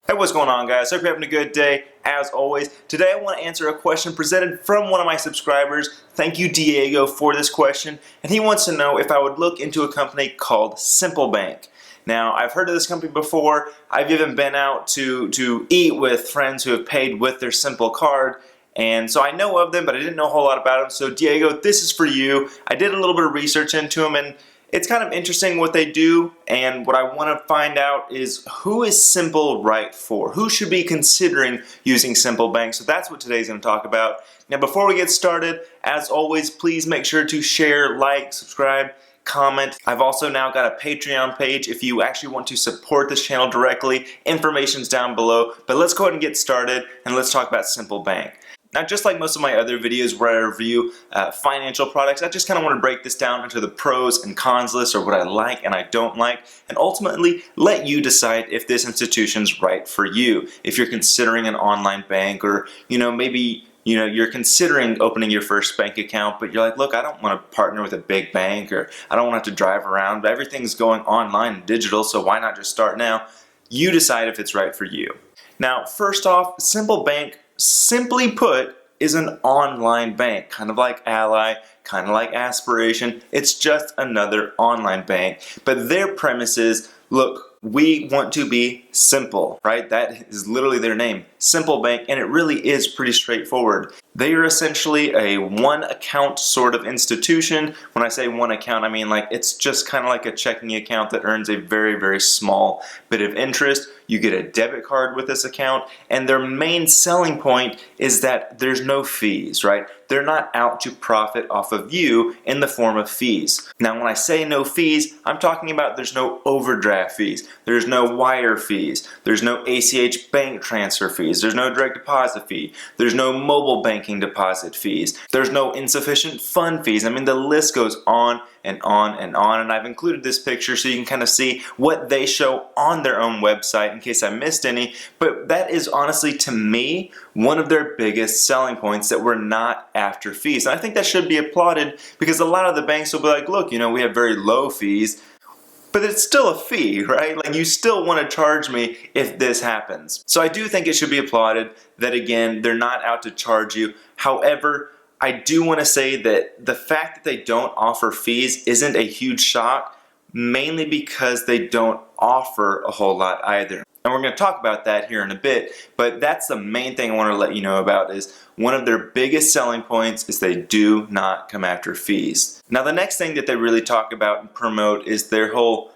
Hey, what's going on, guys? Hope you're having a good day. As always, today I want to answer a question presented from one of my subscribers. Thank you, Diego, for this question. And he wants to know if I would look into a company called Simple Bank. Now, I've heard of this company before. I've even been out to eat with friends who have paid with their Simple card. And so I know of them, but I didn't know a whole lot about them. So Diego, this is for you. I did a little bit of research into them, and it's kind of interesting what they do, and what I want to find out is who is Simple right for? Who should be considering using Simple Bank? So that's what today's going to talk about. Now, before we get started, as always, please make sure to share, like, subscribe, comment. I've also now got a Patreon page if you actually want to support this channel directly. Information's down below. But let's go ahead and get started, and let's talk about Simple Bank. Now, just like most of my other videos where I review financial products, I just kind of want to break this down into the pros and cons list, or what I like and I don't like, and ultimately let you decide if this institution's right for you. If you're considering an online bank, or maybe you're considering opening your first bank account, but you're like, look, I don't want to partner with a big bank, or I don't want to have to drive around. Everything's going online and digital, so why not just start now? You decide if it's right for you. Now, first off, Simple Bank, simply put, is an online bank, kind of like Ally, kind of like Aspiration. It's just another online bank. But their premise is, look, we want to be simple, right? That is literally their name, Simple Bank, and it really is pretty straightforward. They are essentially a one account sort of institution. When I say one account, I mean like it's just kind of like a checking account that earns a very, very small bit of interest. You get a debit card with this account, and their main selling point is that there's no fees, right? They're not out to profit off of you in the form of fees. Now, when I say no fees, I'm talking about there's no overdraft fees, there's no wire fees, there's no ACH bank transfer fees, there's no direct deposit fee, there's no mobile banking deposit fees, there's no insufficient fund fees. I mean, the list goes on and on and on, and I've included this picture so you can kind of see what they show on their own website in case I missed any. But that is honestly, to me, one of their biggest selling points, that we're not after fees. And I think that should be applauded, because a lot of the banks will be like, look, we have very low fees, but it's still a fee, right? Like, you still want to charge me if this happens. So I do think it should be applauded that, again, they're not out to charge you. However, I do want to say that the fact that they don't offer fees isn't a huge shock, mainly because they don't offer a whole lot either. And we're going to talk about that here in a bit, but that's the main thing I want to let you know about. Is one of their biggest selling points is they do not come after fees. Now, the next thing that they really talk about and promote is their whole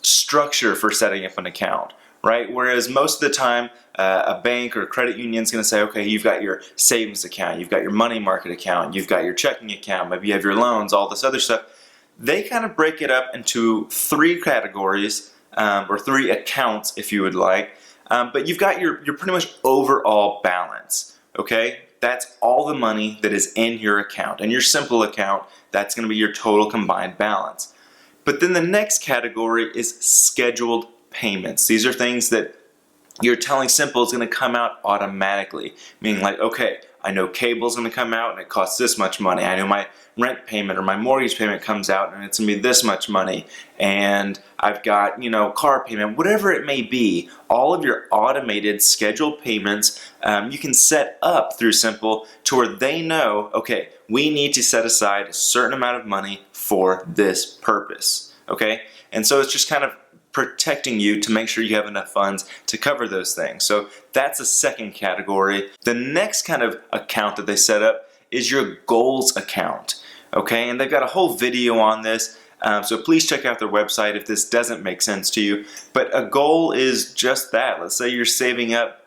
structure for setting up an account, right? Whereas most of the time, a bank or credit union is going to say, okay, you've got your savings account, you've got your money market account, you've got your checking account, maybe you have your loans, all this other stuff. They kind of break it up into three categories, or three accounts if you would like. But you've got your pretty much overall balance, okay? That's all the money that is in your account. And your Simple account, that's going to be your total combined balance. But then the next category is scheduled payments. These are things that you're telling Simple is going to come out automatically. Meaning like, okay, I know cable's going to come out and it costs this much money. I know my rent payment or my mortgage payment comes out and it's going to be this much money. And I've got, car payment, whatever it may be. All of your automated scheduled payments, you can set up through Simple to where they know, okay, we need to set aside a certain amount of money for this purpose, okay? And so it's just kind of protecting you to make sure you have enough funds to cover those things. So that's a second category. The next kind of account that they set up is your goals account, okay? And they've got a whole video on this, so please check out their website if this doesn't make sense to you. But a goal is just that. Let's say you're saving up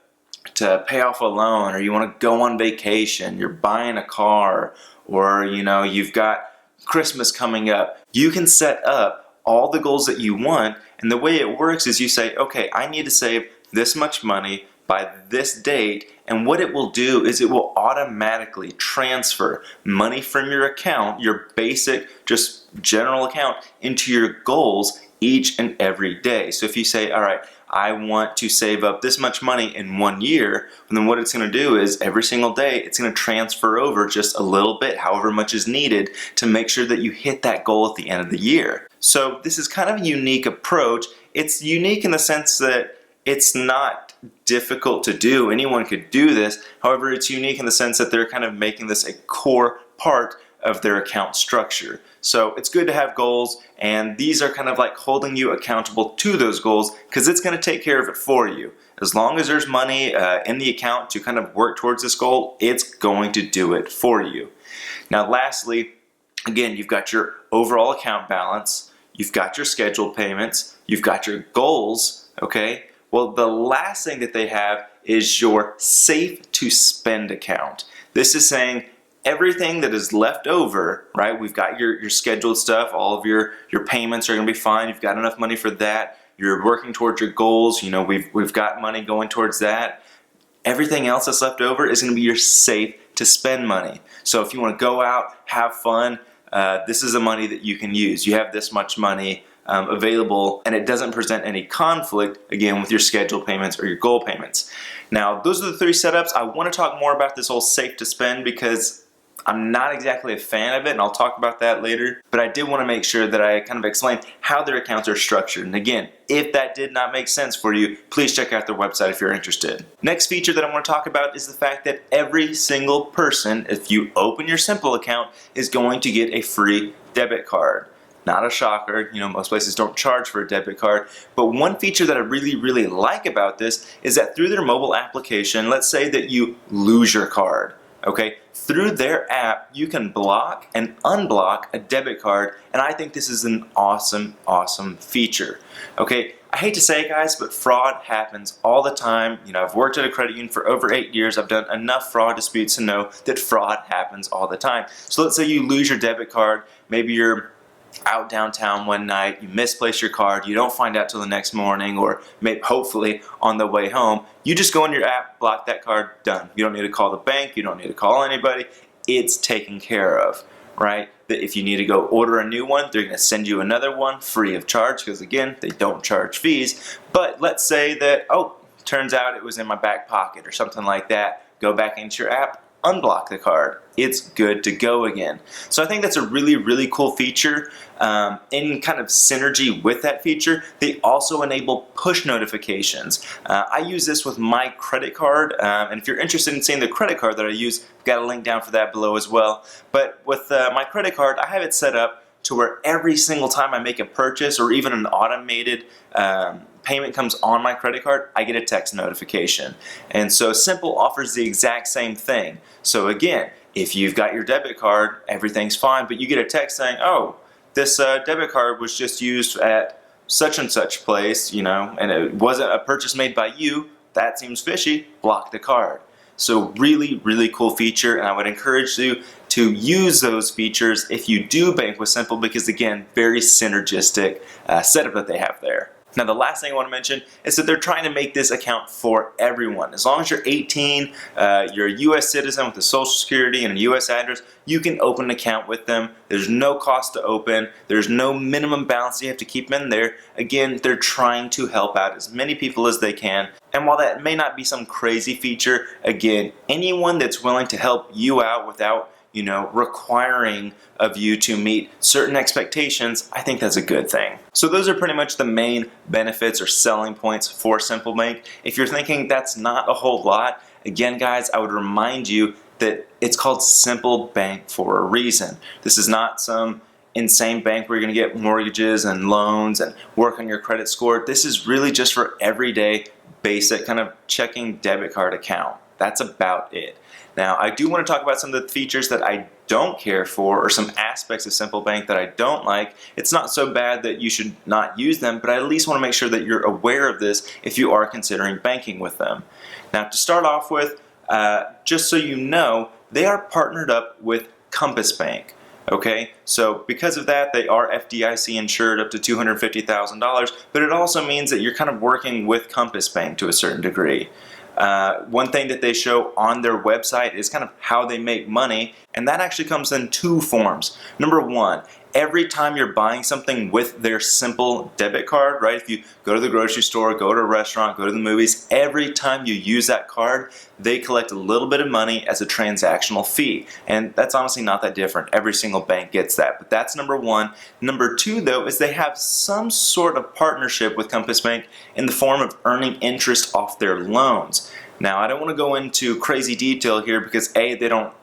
to pay off a loan, or you want to go on vacation, you're buying a car, or you've got Christmas coming up. You can set up all the goals that you want, and the way it works is you say, okay, I need to save this much money by this date, and what it will do is it will automatically transfer money from your account, your basic, just general account, into your goals each and every day. So if you say, all right, I want to save up this much money in 1 year, and then what it's going to do is every single day it's going to transfer over just a little bit, however much is needed, to make sure that you hit that goal at the end of the year. So this is kind of a unique approach. It's unique in the sense that it's not difficult to do. Anyone could do this. However, it's unique in the sense that they're kind of making this a core part of their account structure. So it's good to have goals, and these are kind of like holding you accountable to those goals because it's going to take care of it for you. As long as there's money in the account to kind of work towards this goal, it's going to do it for you. Now lastly, again, you've got your overall account balance, you've got your scheduled payments, you've got your goals, okay? Well, the last thing that they have is your safe to spend account. This is saying everything that is left over, right? We've got your scheduled stuff, all of your payments are going to be fine. You've got enough money for that. You're working towards your goals. You know, we've got money going towards that. Everything else that's left over is going to be your safe to spend money. So if you want to go out, have fun, this is the money that you can use. You have this much money available, and it doesn't present any conflict, again, with your scheduled payments or your goal payments. Now, those are the three setups. I want to talk more about this whole safe to spend because I'm not exactly a fan of it, and I'll talk about that later, but I did want to make sure that I kind of explain how their accounts are structured. And again, if that did not make sense for you, please check out their website if you're interested. Next feature that I want to talk about is the fact that every single person, if you open your Simple account, is going to get a free debit card. Not a shocker, you know, most places don't charge for a debit card, but one feature that I really like about this is that through their mobile application, let's say that you lose your card. Okay, through their app, you can block and unblock a debit card, and I think this is an awesome feature. Okay, I hate to say it, guys, but fraud happens all the time. You know, I've worked at a credit union for over 8 years. I've done enough fraud disputes to know that fraud happens all the time. So let's say you lose your debit card. Maybe you're out downtown one night, you misplace your card, you don't find out till the next morning, or maybe hopefully on the way home. You just go in your app, block that card, done. You don't need to call the bank, you don't need to call anybody. It's taken care of, right? That if you need to go order a new one, they're going to send you another one free of charge because again, they don't charge fees. But let's say that, oh, turns out it was in my back pocket or something like that. Go back into your app, unblock the card. It's good to go again. So I think that's a really cool feature. In kind of synergy with that feature, they also enable push notifications. I use this with my credit card, and if you're interested in seeing the credit card that I use, I've got a link down for that below as well. But with my credit card, I have it set up to where every single time I make a purchase or even an automated payment comes on my credit card, I get a text notification. And so Simple offers the exact same thing. So again, if you've got your debit card, everything's fine, but you get a text saying, oh, this debit card was just used at such and such place, you know, and it wasn't a purchase made by you, that seems fishy, block the card. So really cool feature, and I would encourage you to use those features if you do bank with Simple because again, very synergistic setup that they have there. Now the last thing I want to mention is that they're trying to make this account for everyone. As long as you're 18, you're a U.S. citizen with a social security and a U.S. address, you can open an account with them. There's no cost to open. There's no minimum balance you have to keep in there. Again, they're trying to help out as many people as they can. And while that may not be some crazy feature, again, anyone that's willing to help you out without requiring of you to meet certain expectations, I think that's a good thing. So those are pretty much the main benefits or selling points for Simple Bank. If you're thinking that's not a whole lot, again guys, I would remind you that it's called Simple Bank for a reason. This is not some insane bank where you're going to get mortgages and loans and work on your credit score. This is really just for everyday basic kind of checking debit card account. That's about it. Now, I do want to talk about some of the features that I don't care for or some aspects of Simple Bank that I don't like. It's not so bad that you should not use them, but I at least want to make sure that you're aware of this if you are considering banking with them. Now, to start off with, just so you know, they are partnered up with Compass Bank. Okay, so because of that, they are FDIC insured up to $250,000, but it also means that you're kind of working with Compass Bank to a certain degree. One thing that they show on their website is kind of how they make money, and that actually comes in two forms. Number one, every time you're buying something with their simple debit card, right? If you go to the grocery store, go to a restaurant, go to the movies, every time you use that card, they collect a little bit of money as a transactional fee. And that's honestly not that different. Every single bank gets that. But that's number one. Number two, though, is they have some sort of partnership with Compass Bank in the form of earning interest off their loans. Now, I don't want to go into crazy detail here because A, they don't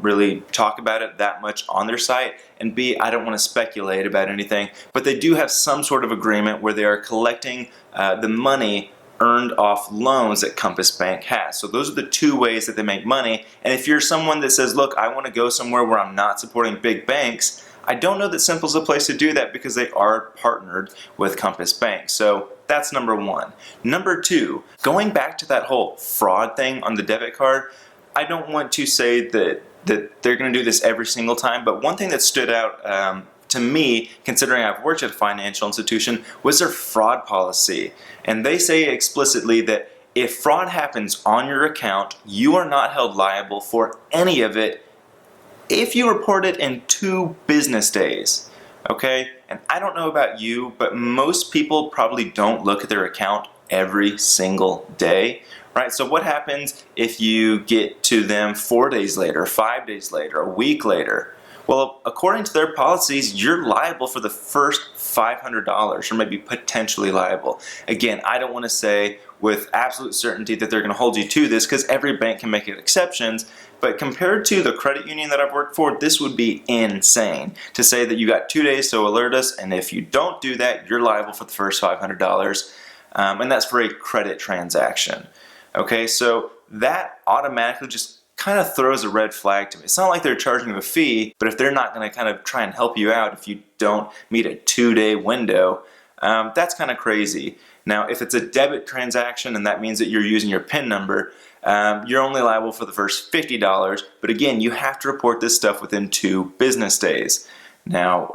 really talk about it that much on their site, and B, I don't want to speculate about anything, but they do have some sort of agreement where they are collecting the money earned off loans that Compass Bank has. So those are the two ways that they make money. And if you're someone that says, look, I want to go somewhere where I'm not supporting big banks, I don't know that Simple's a place to do that because they are partnered with Compass Bank. So that's number one. Number two, going back to that whole fraud thing on the debit card, I don't want to say that they're going to do this every single time, but one thing that stood out to me, considering I've worked at a financial institution, was their fraud policy. And they say explicitly that if fraud happens on your account, you are not held liable for any of it if you report it in 2 business days. Okay? And I don't know about you, but most people probably don't look at their account every single day. Right, so what happens if you get to them 4 days later, 5 days later, a week later? Well, according to their policies, you're liable for the first $500, or maybe potentially liable. Again, I don't want to say with absolute certainty that they're going to hold you to this because every bank can make exceptions, but compared to the credit union that I've worked for, this would be insane to say that you got 2 days to alert us, and if you don't do that, you're liable for the first $500, and that's for a credit transaction. Okay, so that automatically just kind of throws a red flag to me. It's not like they're charging you a fee, but if they're not going to kind of try and help you out if you don't meet a 2-day window, that's kind of crazy. Now, if it's a debit transaction and that means that you're using your PIN number, you're only liable for the first $50, but again, you have to report this stuff within 2 business days. Now,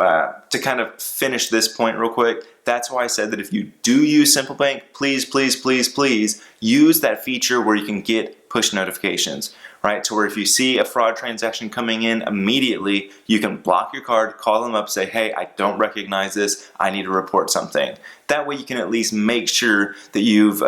to kind of finish this point real quick, that's why I said that if you do use Simple Bank, please, please, please, please use that feature where you can get push notifications, right? So where if you see a fraud transaction coming in immediately, you can block your card, call them up, say, hey, I don't recognize this, I need to report something. That way you can at least make sure that you've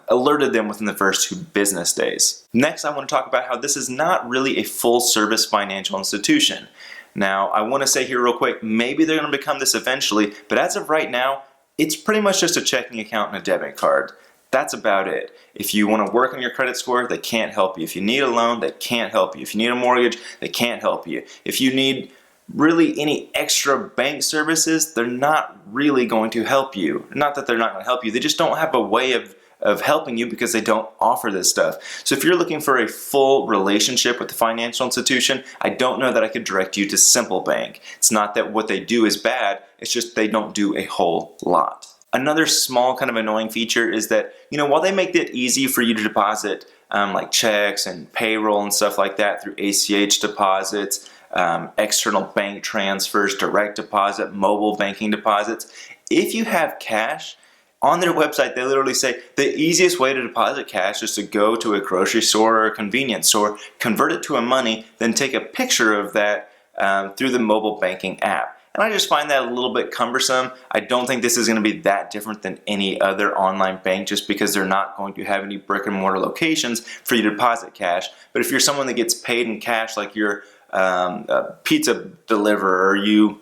alerted them within the first 2 business days. Next, I want to talk about how this is not really a full-service financial institution. Now, I want to say here real quick, maybe they're going to become this eventually, but as of right now, it's pretty much just a checking account and a debit card. That's about it. If you want to work on your credit score, they can't help you. If you need a loan, they can't help you. If you need a mortgage, they can't help you. If you need really any extra bank services, they're not really going to help you. Not that they're not going to help you, they just don't have a way of helping you because they don't offer this stuff. So if you're looking for a full relationship with the financial institution, I don't know that I could direct you to Simple Bank. It's not that what they do is bad, it's just they don't do a whole lot. Another small kind of annoying feature is that, while they make it easy for you to deposit like checks and payroll and stuff like that through ACH deposits, external bank transfers, direct deposit, mobile banking deposits, if you have cash, on their website, they literally say the easiest way to deposit cash is to go to a grocery store or a convenience store, convert it to a money, then take a picture of that through the mobile banking app. And I just find that a little bit cumbersome. I don't think this is going to be that different than any other online bank just because they're not going to have any brick and mortar locations for you to deposit cash. But if you're someone that gets paid in cash, like you're a pizza deliverer or you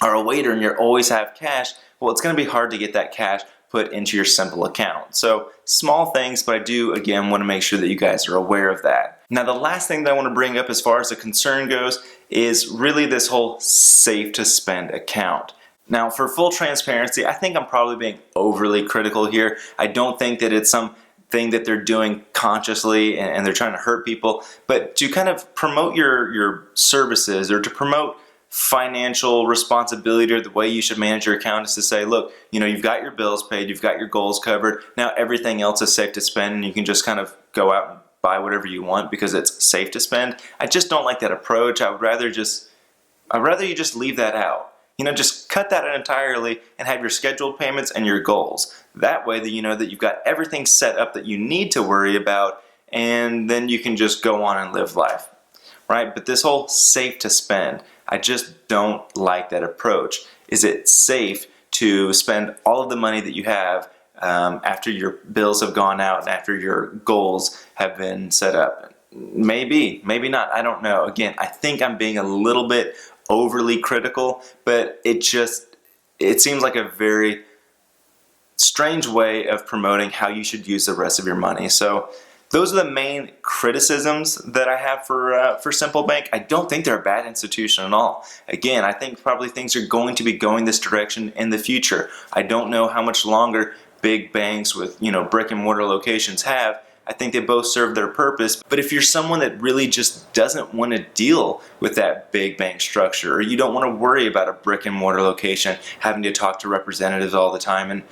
are a waiter and you always have cash, well, it's going to be hard to get that cash put into your Simple account. So small things, but I do, again, want to make sure that you guys are aware of that. Now, the last thing that I want to bring up as far as the concern goes is really this whole safe to spend account. Now, for full transparency, I think I'm probably being overly critical here. I don't think that it's something that they're doing consciously and they're trying to hurt people, but to kind of promote your services or to promote financial responsibility or the way you should manage your account is to say, look, you've got your bills paid, you've got your goals covered, now everything else is safe to spend and you can just kind of go out and buy whatever you want because it's safe to spend. I just don't like that approach. I'd rather you just leave that out. Just cut that out entirely and have your scheduled payments and your goals. That way that you know that you've got everything set up that you need to worry about, and then you can just go on and live life. right? But this whole safe to spend, I just don't like that approach. Is it safe to spend all of the money that you have after your bills have gone out and after your goals have been set up? Maybe, maybe not. I don't know. Again, I think I'm being a little bit overly critical, but it seems like a very strange way of promoting how you should use the rest of your money. So those are the main criticisms that I have for Simple Bank. I don't think they're a bad institution at all. Again, I think probably things are going to be going this direction in the future. I don't know how much longer big banks with, brick and mortar locations have. I think they both serve their purpose. But if you're someone that really just doesn't want to deal with that big bank structure, or you don't want to worry about a brick and mortar location, having to talk to representatives all the time and,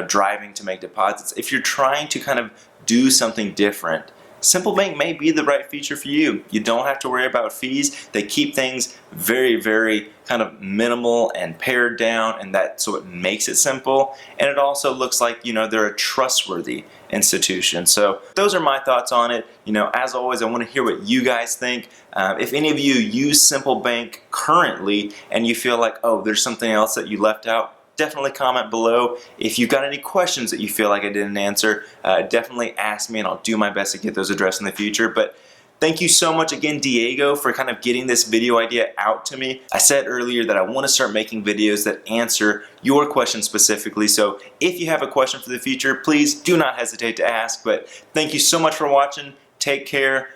driving to make deposits, if you're trying to kind of do something different, Simple Bank may be the right feature for you. You don't have to worry about fees. They keep things very, very kind of minimal and pared down, and so it makes it simple. And it also looks like, they're a trustworthy institution. So those are my thoughts on it. As always, I want to hear what you guys think. If any of you use Simple Bank currently and you feel like, oh, there's something else that you left out, definitely comment below. If you've got any questions that you feel like I didn't answer, definitely ask me and I'll do my best to get those addressed in the future. But thank you so much again, Diego, for kind of getting this video idea out to me. I said earlier that I want to start making videos that answer your questions specifically. So if you have a question for the future, please do not hesitate to ask. But thank you so much for watching. Take care.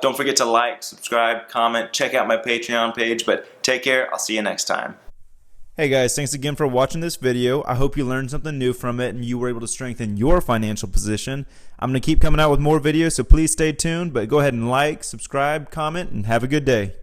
Don't forget to like, subscribe, comment, check out my Patreon page. But take care. I'll see you next time. Hey guys, thanks again for watching this video. I hope you learned something new from it and you were able to strengthen your financial position. I'm going to keep coming out with more videos, so please stay tuned, but go ahead and like, subscribe, comment, and have a good day.